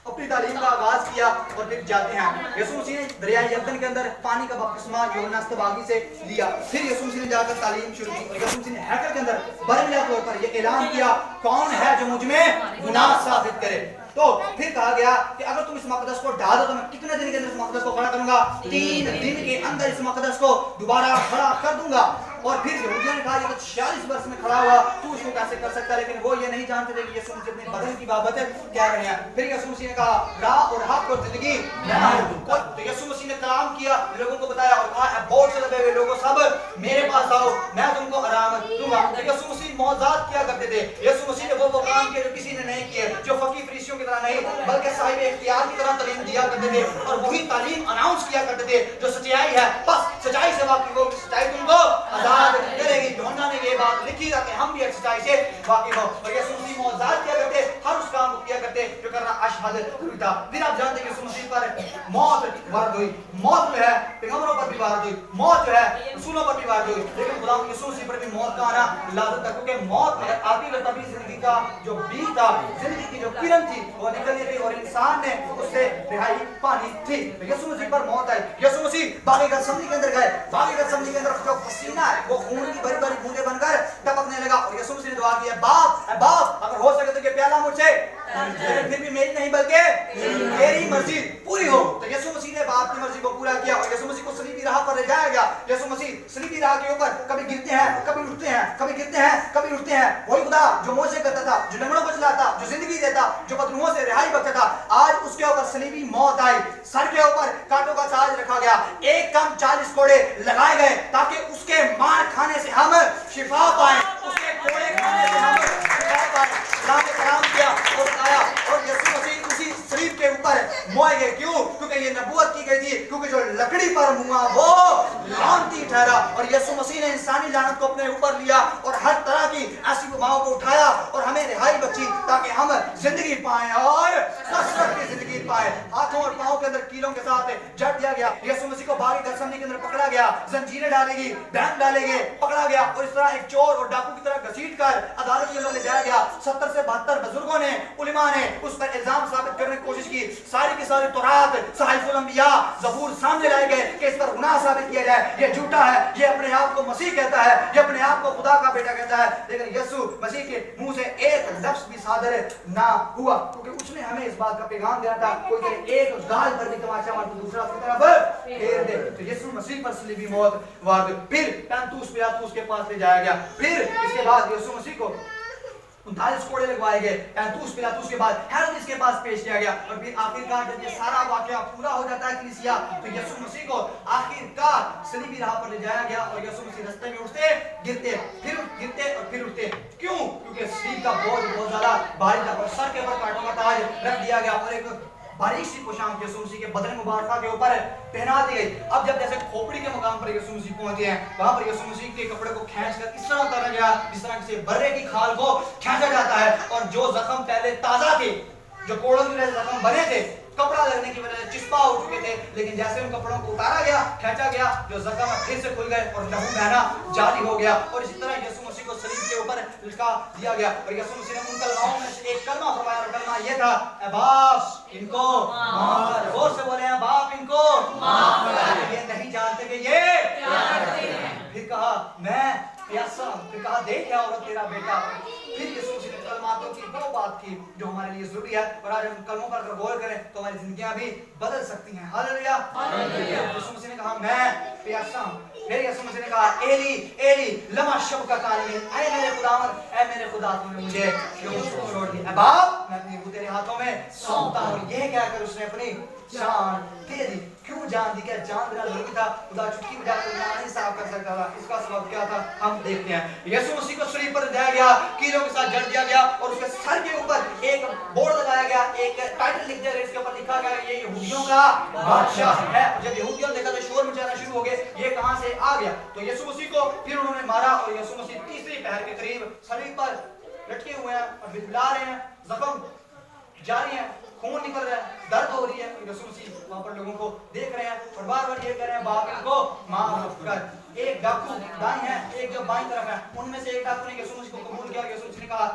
अपनी तालीम का आगाज किया और फिर जाते हैं। यीशु मसीह ने दरिया यरदन के अंदर पानी का बपतिस्मा यूहन्ना अस्तबागी से लिया। फिर यीशु मसीह ने जाकर तालीम शुरू की और यीशु मसीह ने हैकल के अंदर बरमिला तौर पर यह ऐलान किया, कौन है जो मुझ में गुनाह साबित करे। तो फिर कहा गया कि अगर तुम इस मकदस को ढा दो तो मैं कितने दिन के अंदर इस मकदस को खड़ा करूंगा, 3 दिन के अंदर इस मकदस को दोबारा खड़ा कर दूंगा। और फिर यहूदियों ने कहा, ये तो 46 वर्ष में खड़ा हुआ, तू इसको कैसे कर सकता है? लेकिन वो ये नहीं जानते थे कि यीशु मसीह अपने बदन की बाबत कह रहे हैं। फिर यीशु मसीह ने कहा, राह और हक और जिंदगी मैं हूं। तो यीशु मसीह ने कलाम किया, लोगों को बताया और कहा, बहुत से दबे हुए लोगों सब मेरे पास आओ, मैं तुमको आराम दूंगा। यीशु मसीह मौजूद किया करते थे। यीशु मसीह ने वो काम किए जो किसी ने नहीं किए, जो फकीह फरीसियों की तरह नहीं बल्कि साहिब इख्तियार की तरह तालीम दिया करते थे, और वही तालीम अनाउंस किया करते थे जो सच्चाई है। बस सच्चाई से वाकिफ हो, सच्चाई तुमको आजाद करेगी। यूहन्ना ने ये बात लिखी ताकि हम भी सच्चाई से वाकिफ हो। और यीशु मसीह मौजूद किया करते, हर उस काम को किया करते जो करना अशहद था। फिर आप जानते हैं यीशु मसीह पर मौत वारद हुई। मौत जो है पैगंबरों पर भी वारद हुई, मौत जो है रसूलों पर भी वारद हुई, लेकिन खुदा यीशु मसीह पर भी मौत का आना लाज़िम था, क्योंकि मौत अगर आती है तभी जिंदगी का जो बीज था, जिंदगी की जो किरण थी वो निकलनी थी और इंसान ने उससे रिहाई पानी थी। तो यीशु मसीह पर मौत आई। यीशु मसीह बागे गतसमनी के अंदर गए, बागे गतसमनी के अंदर जो पसीना है वो खून की बड़ी बड़ी बूंदें बनकर टपकने लगा और यीशु मसीह ने दुआ की, बाप अगर हो सके तो ये प्याला मुझसे, फिर भी मेरी नहीं बल्कि तेरी मर्जी पूरी हो। तो यीशु मसीह ने बाप की मर्जी को पूरा किया और यीशु मसीह को सलीबी राह पर ले जाया गया। यीशु मसीह सलीबी राह के ऊपर कभी गिरते हैं, कभी उठते हैं, कभी गिरते हैं, कभी उठते हैं। वही खुदा जो मोसे करता था, जो लंगड़ों को चलाता, जो जिंदगी देता, जो बदरूहों से रिहाई बख्शता था, आज उसके ऊपर सलीबी मौत आई। सर के ऊपर कांटों का ताज रखा गया, एक कम 40 कोड़े लगाए गए ताकि उसके मार खाने से हम शिफा पाएं, उसके कोड़े खाने से हम शिफा पाएं। खुदा ने कलाम किया और बताया और यीशु मसीह उसी सलीब के ऊपर मोए गए। क्यों? क्योंकि ये नबूवत की गई थी, क्योंकि जो लकड़ी पर मुआ वो लानती ठहरा। और यीशु मसीह ने इंसानी लानत को अपने ऊपर लिया और हर तरह की ऐसी बीमारियों को उठाया और हमें रिहाई बख्शी ताकि हम जिंदगी पाएं और कसरत की जिंदगी पाएं। हाथों और पांवों के अंदर कीलों के साथ जड़ दिया गया। यीशु मसीह को बागी गतसमनी के अंदर पकड़ा गया, जंजीरें डालेगी, बैंड डालेंगे, पकड़ा गया और इस तरह एक चोर और डाकू की तरह घसीट कर अदालत के अंदर ले जाया गया। 70 से 72 बुजुर्गों ने, उलमा ने उस पर इल्जाम साबित करने की कोशिश की। सारी की सारी तौरात, सहाइफुल अंबिया, ज़बूर सामने लाए गए कि इस पर गुनाह साबित किया जाए, ये झूठा है, ये अपने आप को मसीह कहता है, ये अपने आप को खुदा का बेटा कहता है। लेकिन यीशु मसीह के मुंह से एक लफ्ज भी सादर ना हुआ, क्योंकि उसने हमें इस बात का पैगाम दिया था, कोई तेरे एक गाल पर भी तमाचा मार तो दूसरा उसकी तरफ फेर दे। तो यीशु मसीह पर सलीबी मौत वारद। फिर पैंतूस पिलातूस के पास ले जाया गया। फिर इसके बाद यीशु मसीह को 39 कोड़े लगवाए गए। पैंतूस पिलातूस के बाद हेरोदेस के पास पेश किया गया और फिर आखिरकार जब ये सारा वाकया पूरा हो जाता है कलीसिया, तो यीशु मसीह को आखिरकार सलीबी राह पर ले जाया गया और यीशु मसीह रास्ते में उठते गिरते, फिर गिरते और फिर उठते। क्यों? क्योंकि सलीब का बोझ बहुत ज्यादा भारी था और सर के ऊपर कांटों का ताज रख दिया गया और एक बारीक सी पोशाक यीशु मसीह के बदन मुबारक के ऊपर पहना दी गई। अब जब जैसे खोपड़ी के मुकाम पर यीशु मसीह पहुंचे हैं, वहां पर यीशु मसीह के कपड़े को खींचकर इस तरह उतारा गया जिस तरह से बर्रे की खाल को खींचा जाता है। और जो जख्म पहले ताजा थे, जो कोड़ों की वजह से जख्म बने थे, कपड़ा लगने की वजह से चिस्पा हो चुके थे, लेकिन जैसे उन कपड़ों को उतारा गया, खींचा गया, जो जख्म फिर से खुल गए और लहू बहना जारी हो गया। और इसी तरह यीशु मसीह को सलीब के ऊपर लिखा दिया गया और यीशु मसीह ने उन कलमाओं में से एक कलमा फरमाया और कलमा ये था, ऐ बाप इनको माफ कर। जोर से बोले, ऐ बाप इनको माफ कर। ये नहीं जानते कि ये क्या करते हैं। फिर कहा, मैं प्यासा, फिर कहा देख क्या औरत तेरा बेटा। फिर यीशु मसीह ने कलमातों की वो बात की जो हमारे लिए जरूरी है, और आज हम कलमों पर अगर गौर करें तो हमारी जिंदगियां भी बदल सकती हैं। हालेलुया। यीशु मसीह ने कहा मैं प्यासा हूं। फिर यीशु मसीह ने कहा एली एली लमा शबक्तानी, ऐ मेरे खुदावन ऐ मेरे खुदा तूने मुझे क्यों छोड़ दिया। बाप मैं अपनी रूह तेरे हाथों में सौंपता हूं। यह कहकर उसने अपनी जान दे दी। क्यों जान दी? क्या जान देना जरूरी था? खुदा चुटकी बजाकर ना नहीं साफ कर सकता था। इसका सबब क्या था हम देखते हैं। यीशु मसीह को सलीब पर दिया गया, कीलों के साथ जड़ दिया गया, और उसके सर के ऊपर एक बोर्ड लगाया गया, एक टाइटल लिख दिया गया, इसके ऊपर लिखा गया ये यहूदियों का बादशाह है। जब यहूदियों ने देखा तो शोर मचाना शुरू हो गए, ये कहां से आ गया। तो यीशु मसीह को फिर उन्होंने मारा, और यीशु मसीह तीसरी पहर के करीब सलीब पर लटके हुए हैं और बिलबिला रहे हैं, जख्म जारी है, खून निकल रहा है, दर्द हो रही है। यीशु मसीह वहां पर लोगों को देख रहे हैं और बार-बार ये कह रहे हैं बाप इनको माफ कर। एक डाकू दाईं है, एक जो बाईं तरफ है, उनमें से एक डाकू ने यीशु मसीह को कबूल किया। यीशु मसीह ने कहा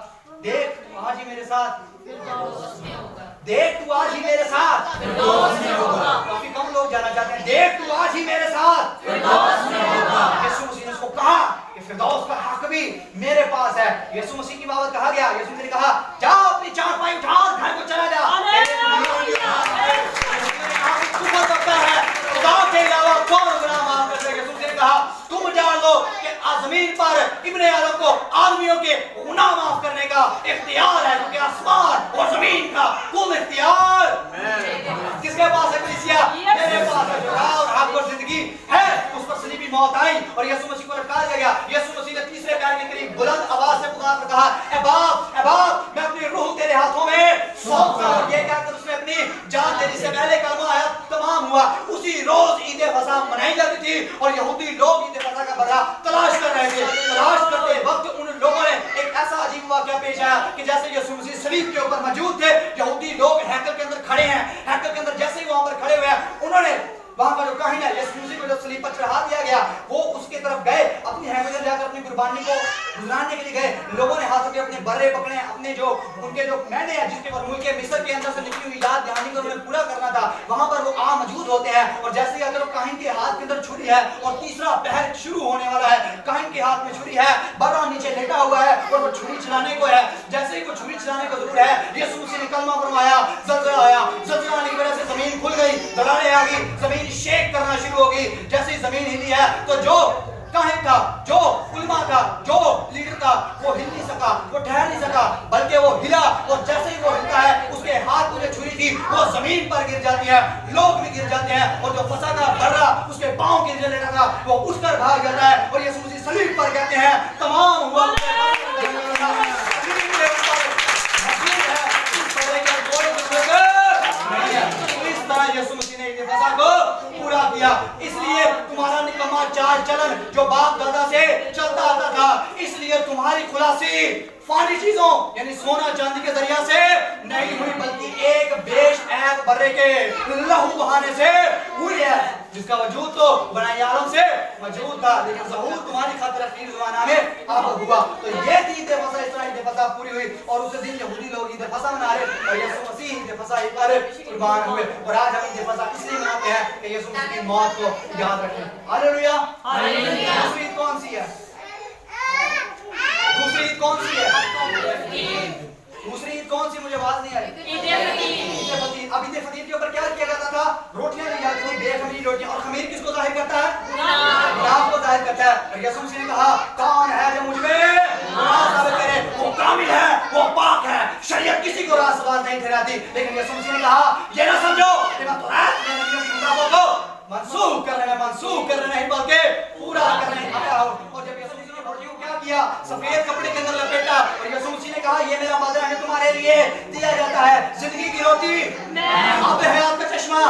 देख तू आज ही मेरे साथ, देख तू आज ही मेरे साथ फिरदौस में होगा। काफी कम लोग जाना चाहते हैं, देख तू आज ही मेरे साथ फिरदौस में होगा। यीशु मसीह ने उसको कहा कि फिरदौस का हक भी मेरे पास है। यीशु मसीह की बाबत कहा गया, यीशु मसीह ने कहा जा अपनी चारपाई उठा घर को चला जा। ऊपर तकता है खुदा के अलावा कौन गुनाह माफ कर सके। यीशु मसीह ने कहा तुम जान लो कि जमीन पर इब्ने आदम को आदमियों के गुनाह माफ करने का इख्तियार है, क्योंकि आसमान और जमीन का कुल इख्तियार किसके पास है? कलीसिया मेरे पास है। जो राह और हक और जिंदगी है उस पर सलीबी मौत आई और यीशु मसीह को लटका दिया गया। यीशु मसीह ने तीसरे पैर के करीब बुलंद आवाज से पुकार कर कहा ए बाप मैं अपनी रूह तेरे हाथों में सौंपता हूं। ये कहकर उसने अपनी जान देने से पहले कलमा आया तमाम हुआ। उसी रोज ईद फसा मनाई जाती थी और यहूदी लोग ईद फसा का बदला तलाश कर रहे थे। तलाश करते वक्त उन लोगों ने एक ऐसा अजीब वाकया पेश आया कि जैसे यीशु मसीह सलीब के ऊपर मौजूद थे, यहूदी लोग हैकल के अंदर खड़े हैं, हैकल के अंदर जैसे ही वहां पर खड़े हुए हैं, उन्होंने वहां पर जो काहिन है यीशु मसीह को जो सलीब पर चढ़ा दिया गया, वो उसके तरफ गए, अपनी हैमत जाकर अपनी कुर्बानी को गुजारने के लिए गए। लोगों ने हाथों में अपने बर्रे पकड़े, अपने जो उनके जो मेंढे हैं जिसके पर मुल्क मिस्र के अंदर से निकली हुई याद दहानी को उन्हें पूरा करना था, वहां पर वो आ मौजूद होते हैं। और जैसे ही अगर काहिन के हाथ के अंदर छुरी है और तीसरा पहर शुरू होने वाला है, काहिन के हाथ में छुरी है, बर्रा नीचे लेटा हुआ है और वो छुरी चलाने को है। जैसे ही वो छुरी चलाने को जरूर है, यीशु मसीह ने कलमा फरमाया, जलजला आया, जलजला आने की वजह से जमीन खुल गई, दरारें आ गई, जमीन शेक करना शुरू हो गई। जैसे ही जमीन हिली है तो जो काहिन था, जो उलमा था, जो लीडर था, वो हिल नहीं सका, वो ठहर नहीं सका, बल्कि वो हिला। और जैसे ही वो हिलता है उसके हाथ में जो छुरी थी वो जमीन पर गिर जाती है, लोग भी गिर जाते हैं, और जो फंसा था बर्रा उसके पांव गिर लेता था, वो उठकर भाग जाता है। और यीशु मसीह सलीब पर कहते हैं तमाम हुआ। यीशु मसीह ने ईद फसा को पूरा किया। इसलिए तुम्हारा निकम्मा चाल चलन जो बाप दादा से चलता आता था, इसलिए तुम्हारी खुलासी फानी चीजों यानी सोना चांदी के जरिया से नहीं हुई, बल्कि एक बेश ऐब बर्रे के लहू बहाने से हुई है, जिसका वजूद तो बनाई आलम से मौजूद था, लेकिन ज़हूर तुम्हारी खातिर अखीर ज़माना में अब हुआ। तो ये थी ईद फसा, इस तरह ईद फसा पूरी हुई और उस दिन यहूदी लोग ईद फसा मना रहे और यीशु मसीह ईद फसा पर कुर्बान हुए। और आज हम ईद फसा इसलिए मनाते हैं कि यीशु मसीह की मौत को याद रखें। हालेलुया। हालेलुया। दूसरी ईद कौन सी है? दूसरी ईद कौन सी है? दूसरी ईद कौन सी? मुझे आवाज नहीं आई। ईद फतीर। अब ईद फतीर के ऊपर क्या किया जाता था? रोटियां ली जाती थी, बेखमीरी रोटियां। और खमीर किसको जाहिर करता है? गुनाह को जाहिर करता है। और यीशु मसीह ने कहा कौन है जो मुझ में गुनाह साबित करे? वो कामिल है, वो पाक है, शरीयत किसी को रास्तबाज नहीं ठहराती। लेकिन यीशु मसीह ने कहा ये ना समझो कि मैं तौरात में नबियों की किताबों को मनसूख कर रहे हैं बल्कि पूरा करने आया हूं। और जब यीशु मसीह ने रोटियों को क्या किया? सफेद कपड़े के अंदर लपेटा और यीशु मसीह ने कहा ये मेरा बदन है तुम्हारे लिए दिया जाता है। जिंदगी की रोटी अब हयात का चश्मा।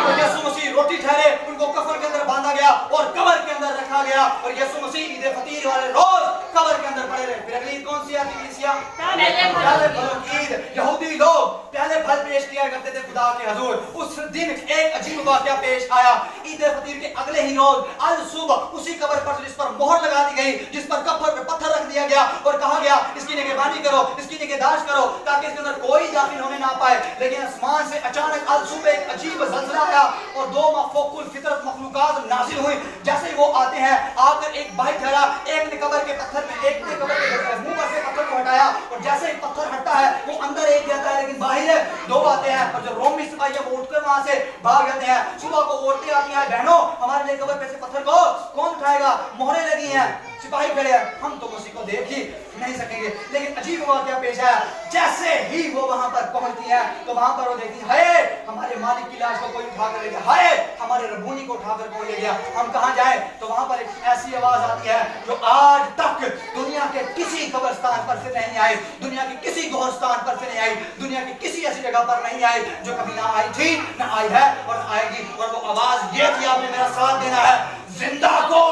और यीशु मसीह रोटी ठहरे, उनको कफन के अंदर बांधा गया और कब्र के अंदर रखा गया। और यीशु मसीह ईद फतीर वाले रोज कब्र के अंदर पड़े रहे। फिर अगली ईद कौन सी आती कलीसिया? पहले फलों की ईद। यहूदी लोग पहले फल पेश किया करते थे खुदा के हजूर। उस दिन एक अजीब वाकया पेश आया। ईद फतीर के अगले ही रोज अल सुबह उसी कब्र पर जिस पर मोहर लगा दी गई, जिस पर कब्र पर पत्थर रख दिया गया और कहा गया इसकी निगहबानी करो, इसकी निगहदाश्त करो ताकि इसके अंदर कोई दाखिल होने ना पाए। लेकिन आसमान से अचानक अल सुबह एक अजीब ज़लज़ला आया और दो मफूकुल फितरत मखलूकात नाज़िल हुई। जैसे ही वो आते हैं आकर एक भाई ठहरा, एक ने कब्र के पत्थर में, एक ने कब्र के मुंह पर से पत्थर को हटाया और जैसे ही पत्थर हटता है वो अंदर एक जाता है लेकिन बाहर दो आते हैं। और जो रोमी सिपाही है वो उठकर वहां से भाग जाते हैं। सुबह को औरतें आती हैं, बहनों हमारे लिए कब्र पे से पत्थर को कौन उठाएगा? मोहरें लगी हैं, सिपाही खड़े हैं, हम तो मसीह को देख ही नहीं सकेंगे। लेकिन अजीब वाकया पेश आया। जैसे ही वो वहां पर पहुंचती है तो वहां पर वो देखती है हाय हमारे मालिक की लाश को कोई उठाकर ले गया, हाय हमारे रबूनी को उठाकर कौन ले गया, हम कहां जाए? तो वहां पर एक ऐसी आवाज आती है जो आज तक दुनिया के किसी कब्रिस्तान पर से नहीं आई, दुनिया के किसी गोरस्तान पर से नहीं आई, दुनिया की किसी ऐसी जगह पर नहीं आई जो कभी ना आई थी, ना आई है और ना आएगी। और वो आवाज ये थी, आपने मेरा साथ देना है, जिंदा को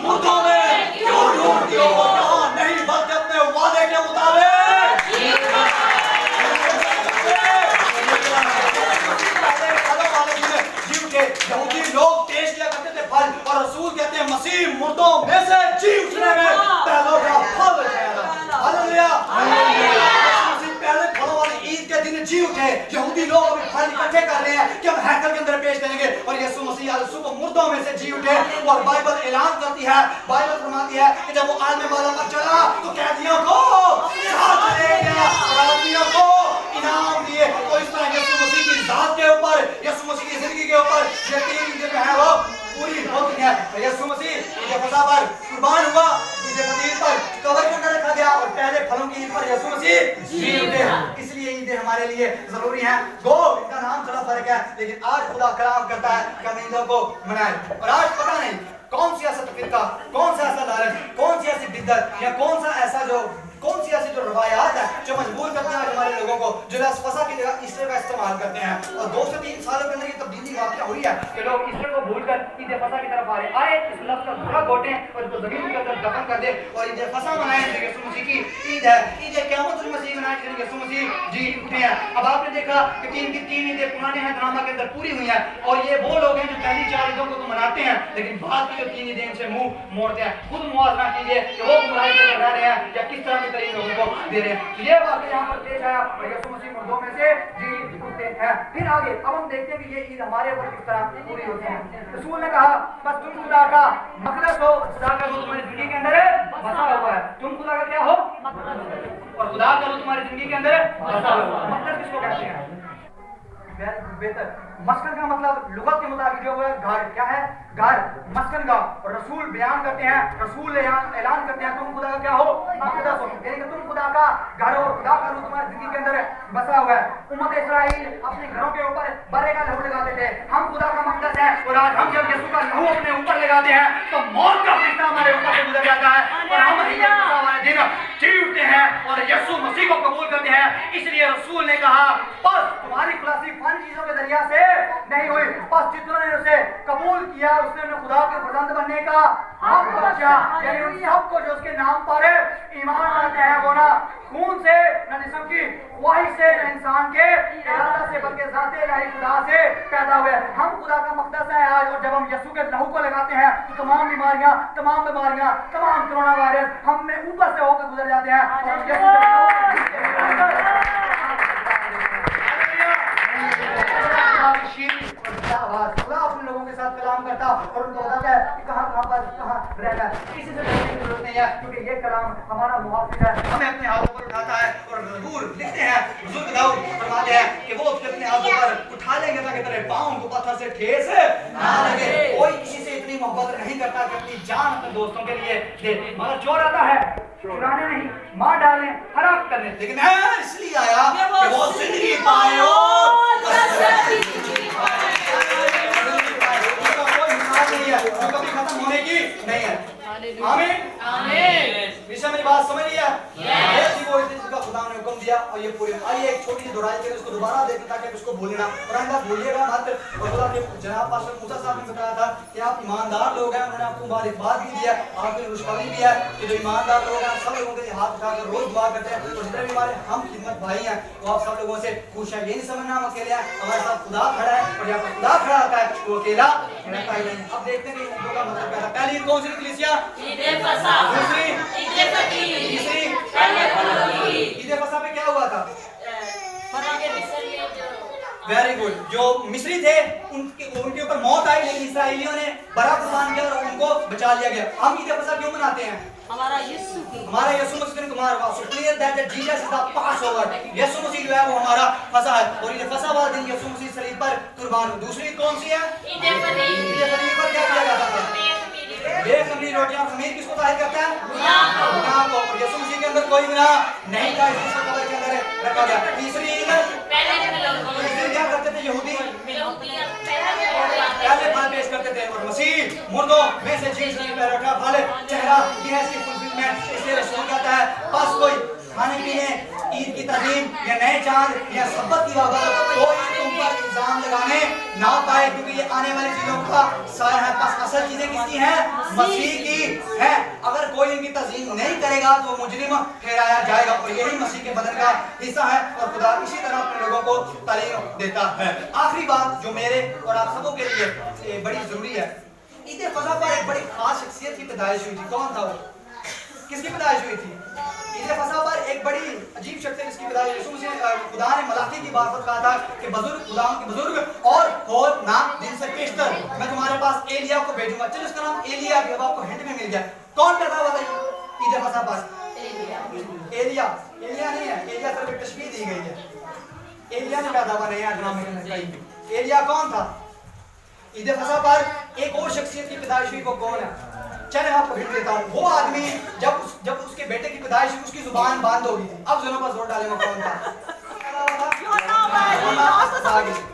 मुर्दों में क्यों ढूंढती हो? यहाँ नहीं बल्कि अपने वादे के मुताबिक। यहूदी लोग पेश किया करते थे फल और रसूल कहते हैं मसीह मुर्दों में से जी उठने में पहलों का फल है। हालेलुया। मसीह पहले फलों वाली ईद के दिन जी उठे। यहूदी लोग अभी फल इकट्ठे कर रहे हैं कि हम हैकल के अंदर पेश करेंगे और यीशु मसीह सुबह मुर्दों में से जी उठे। और बाइबल ऐलान करती है, बाइबल फरमाती है कि जब वो आलम वाला पर चला तो कैदियों को साथ ले गया और आदमियों को इनाम दिए। तो इस तरह यीशु मसीह की जात के ऊपर, यीशु मसीह की जिंदगी के ऊपर ये तीन ईदें जो है वो पूरी होती है। यीशु मसीह ईद फसह पर कुर्बान हुआ, ईद फतीर पर कब्र के अंदर रखा गया और पहले फलों की ईद पर यीशु मसीह जी उठे। इसलिए ईदें हमारे लिए जरूरी हैं। गो इनका नाम थोड़ा फर्क है लेकिन आज खुदा कलाम करता है कि हम ईदों को मनाएं। और आज पता नहीं कौन सी ऐसा फिरका, कौन सा ऐसा लालच, कौन सी ऐसी बिद्दत या कौन सा ऐसा जो कौन सी ऐसी जो रवायात है जो मजबूर करते हैं हमारे लोगों को जो फसा की जगह ईस्टर का इस्तेमाल करते हैं। और 2 से 3 सालों के अंदर ये तब्दीली वाकया हुई है कि लोग ईस्टर को भूलकर ईद फसा की तरफ आ रहे आए, इस लफ्ज़ का बुरा घोटें और इसको जमीन के अंदर दफन कर दे और ईद फसा मनाएं जो यीशु मसीह की ईद है। ईद क़यामतुल मसीह मनाएं जो यीशु मसीह जी उठे हैं। अब आपने देखा कि 3 की 3 ईदें पुराने हैं ड्रामा के अंदर पूरी हुई हैं और ये वो लोग हैं जो पहली 4 ईदों को तो मनाते हैं लेकिन बाद की जो 3 ईदें इनसे मुंह मोड़ते हैं। खुद मुआवजा कीजिए कि वो गुमराही के अंदर रह रहे हैं या किस तरह के तरीके लोगों को दे रहे हैं। ये वाकया यहाँ पर पेश आया और यीशु मसीह मुर्दों में से जी उठते हैं। फिर आगे अब हम देखते हैं कि ये ईद हमारे ऊपर किस तरह पूरी होती है। रसूल ने कहा बस तुम खुदा का मक़दस हो, खुदा का रूह तुम्हारी जिंदगी के अंदर बसा हुआ है। तुम खुदा का क्या हो? और खुदा का रूह तुम्हारी जिंदगी के अंदर बसा हुआ है। मक़दस किसको कहते हैं? बेहतर मस्कन का मतलब लुगत के मुताबिक जो है घर क्या है? घर मस्कन का। और रसूल बयान करते हैं, रसूल ऐलान करते हैं तुम खुदा का क्या हो? मक़दस हो, यानी कि तुम खुदा का घर हो, खुदा का रूह तुम्हारी जिंदगी के अंदर बसा हुआ है। उम्मत इस्राइल अपने घरों के ऊपर बर्रे का लहू लगाते थे, हम खुदा का मक़दस है। और आज हम जब यीशु का लहू अपने ऊपर लगाते हैं तो मौत का फरिश्ता हमारे ऊपर से गुजर जाता है और हम वाले दिन जी उठते हैं और यीशु मसीह को कबूल करते हैं। इसलिए रसूल ने कहा बस तुम्हारी खुलासी फन चीजों के जरिया से नहीं हुई, बस जितनों ने उसे कबूल किया उसने खुदा के फर्जंद बनने का हक बख्शा। यानी उन सबको जो उसके नाम पर ईमान लाते हैं वो ना खून से न जिस्म की ख्वाहिश से न इंसान के इरादा से बल्कि ज़ाते इलाही खुदा से पैदा हुए। हम खुदा का मक़दस है आज। और जब हम यीशु के लहू को लगाते हैं तो तमाम बीमारियां, तमाम कोरोना वायरस हम में ऊपर से होकर गुजर जाते हैं और यीशु अपने लोगों के साथ कलाम करता और उनको बताता है कि कहाँ रहना है। किसी से डरने की जरूरत नहीं है क्योंकि ये कलाम हमारा मुहाफिज है, हमें अपने हाथों पर उठाता है। और ज़बूर लिखते हैं, बुजुर्ग दाऊद फरमाते हैं कि वो अपने हाथों पर उठा लेंगे ताकि तेरे पाँव को पत्थर से ठेस ना लगे। कोई किसी से इतनी मोहब्बत नहीं करता कि अपनी जान अपने दोस्तों के लिए दे, मगर चोर आता है चुराने नहीं, मार डालने, हराम करने, लेकिन मैं इसलिए आया कि वो जिंदगी पाए और कभी खत्म होने की नहीं है। आमीन आमीन। मेरी बात समझ लिया? वो जिसका खुदा ने हुक्म दिया और ये पूरी आइए एक छोटी सी दोहराई करें उसको दोबारा देखें ताकि आप इसको भूलना और आइंदा भूलिएगा मत। और खुदा ने जनाब पास्टर मूसा साहब ने बताया था कि आप ईमानदार लोग हैं, उन्होंने आपको मुबारकबाद भी दिया, आपको खुशखबरी भी है कि जो ईमानदार लोग हैं सब लोगों के लिए हाथ उठाकर रोज दुआ करते हैं। और जितने भी हमारे हम खिदमत भाई हैं वो आप सब लोगों से खुश हैं। ये नहीं समझना हम अकेले हैं, हमारे साथ खुदा खड़ा है और जहाँ पर खुदा खड़ा होता है वो अकेला रहता ही नहीं। अब देखते हैं कि ईदों का मतलब क्या था। पहली ईद कौन सी कलीसिया? ईद फसह, दूसरी ईद फतीह, तीसरी पहले फलूदी। ईद फसह पे क्या हुआ था? फरागे मिस्र ये जो वेरी गुड। जो मिस्री थे उनके ऊपर मौत आई, लेकिन इसराइलियों ने बड़ा कुर्बान किया और उनको बचा लिया गया। हम ईद फसह क्यों मनाते हैं? हमारा यीशु की हमारा यीशु मसीह ने कुमार हुआ। So clear that Jesus is the Passover. Yeshu Masih जो है वो हमारा फसह है और ये फसह वाला दिन यीशु मसीह सलीब पर कुर्बान हुए। दूसरी कौन सी है? ईद फतीह। ईद फतीह पर क्या किया जाता था? बेखमीरी रोटियां। खमीर किसको जाहिर करता है? गुनाह को। और यीशु मसीह के अंदर कोई गुनाह नहीं था, इसको कब्र के अंदर रखा गया। तीसरी ईद तीसरी क्या करते थे यहूदी? पहले फल पेश करते थे और मसीह मुर्दों में से जी उठा फल चेहरा ये है इसकी फुलफिलमेंट। इसलिए रसूल कहता है बस कोई खाने पीने ईद की तज़ीम या नए चांद या सब्बत की बाबत कोई तुम पर इल्जाम लगाने ना पाए, क्योंकि ये आने वाली चीजों का साया है। बस असल चीजें किसकी हैं? मसीह की है। अगर कोई इनकी तज़ीम नहीं करेगा तो मुजरिम ठहराया जाएगा और यही मसीह के बदन का हिस्सा है और खुदा इसी तरह अपने लोगों को तालीम देता है। आखिरी बात जो मेरे और आप सबों के लिए बड़ी जरूरी है, ईद फसह पर एक बड़ी खास शख्सियत की पैदाइश हुई थी। कौन था वो? किसकी पैदाइश हुई थी? ईद फसह पर एक बड़ी अजीब शख्सियत जिसकी पैदाइश यीशु मसीह खुदा ने मलाकी की बात कहा था कि बुजुर्ग खुदा के बुजुर्ग और हो ना दिन से पेशतर मैं तुम्हारे पास एलिया को भेजूंगा। चलो इसका नाम एलिया भी अब आपको हिंट में मिल गया। कौन पैदा हुआ था ईद फसह पर? एलिया। एलिया नहीं है, एलिया सिर्फ एक तशबीह दी गई है। एलिया ने पैदा हुआ नहीं है ड्रामे में कहीं। एलिया कौन था? ईद फसह पर एक और शख्सियत की पैदाइश हुई। वो कौन है? चले आपको हिंट देता हूँ। वो आदमी जब उसके बेटे की पैदाइश हुई उसकी जुबान बंद हो गई थी। अब दोनों पर जोर डालेंगे कौन था?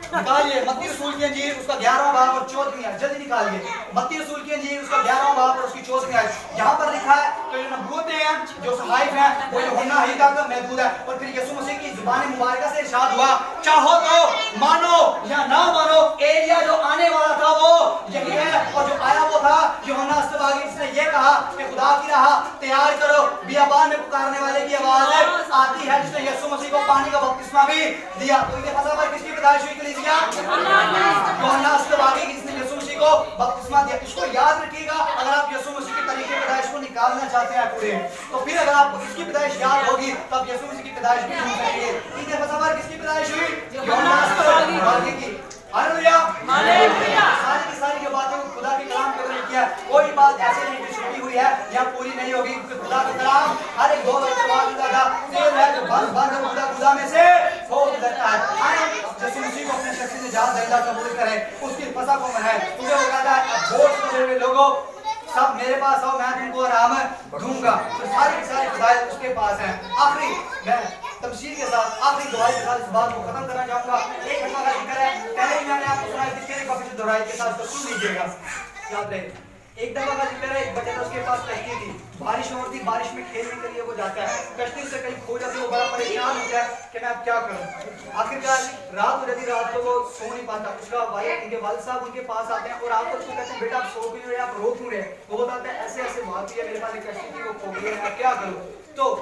निकालिए मत्ती रसूल की इंजील उसका 11वां बाब और 14वीं आयत, जल्दी निकालिए। मत्ती रसूल की इंजील उसका 11वां बाब और उसकी 14वीं आयत। यहाँ पर लिखा है तो जो नबूवतें हैं जो सहाइफ हैं वो यूहन्ना ही तक महदूद है। और फिर यीशु मसीह की जुबान मुबारका से इरशाद हुआ चाहो तो मानो या ना मानो एलिया जो आने वाला था वो यही है और जो आया वो था यूहन्ना अस्तबागी। इसने ये कहा कि खुदा की राह तैयार करो, बियाबान में पुकारने वाले की आवाज आती है, जिसने यीशु मसीह को पानी का बपतिस्मा भी दिया। तो ये फसह पर किसकी पैदाइश हुई कलीसिया? यूहन्ना अस्तबागी जिसने यीशु मसीह को बपतिस्मा दिया। इसको याद रखिएगा अगर आप यीशु मसीह के तरीके पैदाइश को निकालना चाहते हैं पूरे, तो फिर अगर आपको इसकी पैदाइश याद होगी तब यीशु मसीह की पैदाइश भी ढूंढ सकेंगे। ईद फसह पर किसकी पैदाइश हुई? यूहन्ना अस्तबागी की। हालेलुया। सारी की सारी जो बातें खुदा के कलाम के अंदर किया, कोई बात ऐसे नहीं जो छुपी हुई है या पूरी नहीं होगी, क्योंकि खुदा का कलाम हर एक दो जो बंद खुदा में से हो गुजरता है। आए यीशु मसीह को अपने शख्स से जान दहिंदा कबूल करें, उसकी फसह को मनाएं। तुझे वो कहता है अब बोझ करे हुए लोगों सब मेरे पास आओ, मैं तुमको आराम दूंगा। तो सारी की सारी हिदायत उसके पास है। आखिरी मैं तमसील के साथ आखिरी दुआई के साथ इस बात को खत्म करना चाहूंगा। एक घटना का जिक्र है, पहले ही मैंने आपको सुनाया थी, फिर वापस दोहराई के साथ तो सुन लीजिएगा, याद रहे। एक दफा का जिक्र है, एक बच्चा था उसके पास कश्ती थी, बारिश हो रही थी, बारिश में खेलने के लिए वो जाता है, कश्ती से कहीं खो जाती है, वो बड़ा परेशान होता है कि मैं अब क्या करूं। आखिरकार रात हो जाती, रात को वो सो नहीं पाता। उसका वालिद उनके वालिद साहब उनके पास आते हैं और आकर उसको कहते हैं बेटा आप सो क्यों रहे, आप रो क्यों रहे? वो बताता है ऐसे ऐसे बात है, मेरे पास एक कश्ती थी वो खो गई है, मैं क्या करूं? तो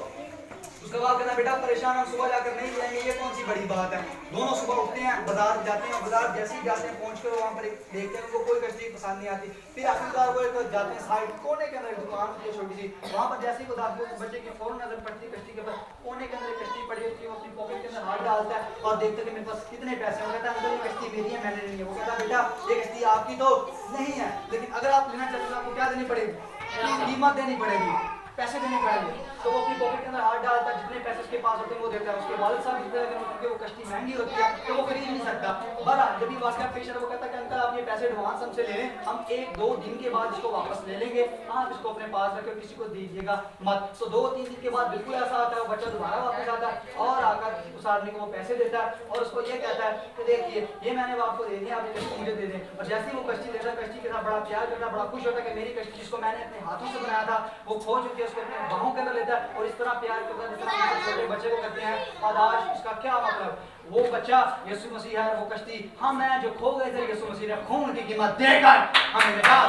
उसका बाप कहता बेटा परेशान हम सुबह जाकर नहीं जाएंगे, ये कौन सी बड़ी बात है। दोनों सुबह उठते हैं, बाजार जाते हैं, बाजार जैसे ही जाते हैं पहुंचकर वहां पर देखते हैं उनको कोई कश्ती पसंद नहीं आती। फिर आखिरकार वो एक जाते हैं साइड कोने के अंदर एक दुकान होती है छोटी सी, वहां पर जैसे ही वो दाखिल बच्चे की फौरन नजर पड़ती है कश्ती के पास, कोने के अंदर एक कश्ती पड़ी होती है, वो अपनी पॉकेट के अंदर हाथ डालता है और देखता है कि मेरे पास कितने पैसे हैं। वो कहता है अंदर ये कश्ती मेरी है, मैंने नहीं है। वो कहता बेटा ये कश्ती आपकी तो नहीं है, लेकिन अगर आप लेना चाहते हो आपको क्या देनी पड़ेगी? कीमत देनी पड़ेगी, पैसे देने पड़ेंगे। तो वो अपनी पॉकेट के अंदर हाथ डालता है, जितने पैसे उसके पास होते हैं वो देता है। उसके वालिद साहब जितने अगर क्योंकि वो कश्ती महंगी होती है तो वो खरीद नहीं सकता। बहरहाल जब ये वाकया पेश है, वो कहता है कि अंकल आप ये पैसे एडवांस हमसे ले लें, हम 1-2 दिन के बाद इसको वापस ले लेंगे, आप इसको अपने पास रखें, किसी को दीजिएगा मत। तो 2-3 दिन के बाद बिल्कुल ऐसा आता है, वो बच्चा दोबारा वापस आता है और आकर उस आदमी को वो पैसे देता है और उसको ये कहता है कि देखिए ये मैंने आपको दे दिया, आप ये कश्ती मुझे दे दें। और जैसे ही वो कश्ती देता है, कश्ती के साथ बड़ा प्यार करता है, बड़ा खुश होता है कि मेरी कश्ती जिसको मैंने अपने हाथों से बनाया था वो खो चुकी है, उसको अपने बाहों के अंदर लेता है और इस तरह प्यार करता है जिस तरह छोटे बच्चे को करते हैं पादाश, इसका क्या मतलब? वो बच्चा यीशु मसीह है, वो कश्ती हम हैं जो खो गए थे, यीशु मसीह ने खून की कीमत देकर हमें निकाला।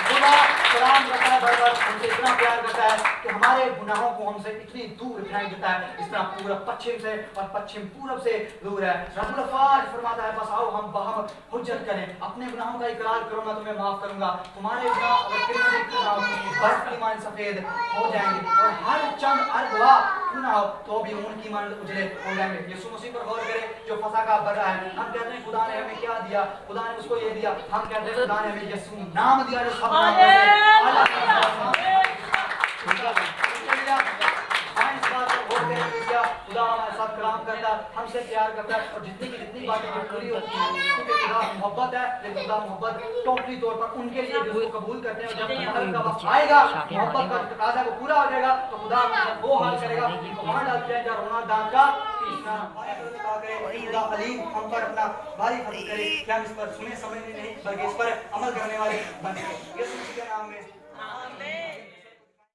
खुदा सलाम करता है, बरकत हमसे इतना प्यार करता है कि हमारे गुनाहों को हमसे इतनी दूर फेंक देता है, इस तरह पूरब पश्चिम से और पश्चिम पूरब से दूर है। रब्बुल अफ़ाज फरमाता है, बस आओ हम बाहम हुज्जत करें, अपने गुनाहों का इकरार करो, मैं तुम्हें माफ करूंगा। तुम्हारे गुनाह अगर कितने बर्फ की मान सफेद हो जाएंगे और हर चंद अरगवा क्यों ना हो तो भी उनकी मान उजले हो जाएंगे। यीशु मसीह पर गौर करें जो फसा का बड़ा है। हम कहते हैं खुदा ने हमें क्या दिया, खुदा ने उसको ये दिया। हम कहते हैं खुदा ने हमें यीशु नाम दिया जो सब नाम से अलग खुदा हमारे साथ कलाम करता है, हमसे प्यार करता है और जितनी बातें जो पूरी होती हैं क्योंकि खुदा मोहब्बत है, लेकिन खुदा मोहब्बत टोटली तौर पर उनके लिए जो उसको कबूल करते हैं। और जब कमल का वक्त आएगा, मोहब्बत का तकाजा वो पूरा हो जाएगा तो खुदा वो हाल करेगा उनको वहां डाल दिया जाए रोना दांत का तीसरा। खुदा अलीम हम पर अपना भारी फर्ज करे कि हम इस पर सुने समझने नहीं बल्कि इस पर अमल करने वाले बने। यीशु मसीह के नाम में